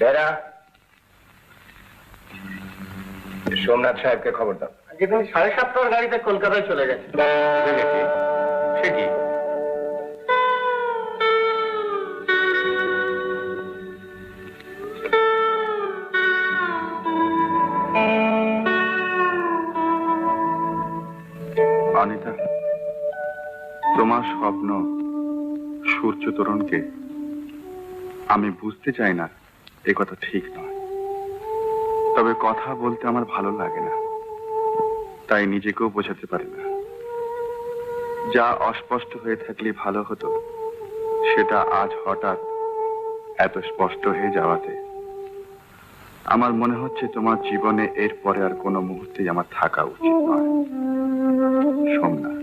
বেরা, সোমনাথ সাহেবকে খবর দাও। আজকে তুমি 7:30টার গাড়িতে কলকাতায় চলে গেছে। সে কি? অনিতা, তোমার স্বপ্ন সূর্য তরুণকে আমি বুঝতে চাই না, এ কথা ঠিক নয়। তবে কথা বলতে আমার ভালো লাগে না, তাই নিজেকেও বোঝাতে পারি না। যা অস্পষ্ট হয়ে থাকলে ভালো হতো, সেটা আজ হঠাৎ এত স্পষ্ট হয়ে যাওয়াতে আমার মনে হচ্ছে তোমার জীবনে এরপরে আর কোনো মুহূর্তেই আমার থাকা উচিত নয়। সোমনাথ।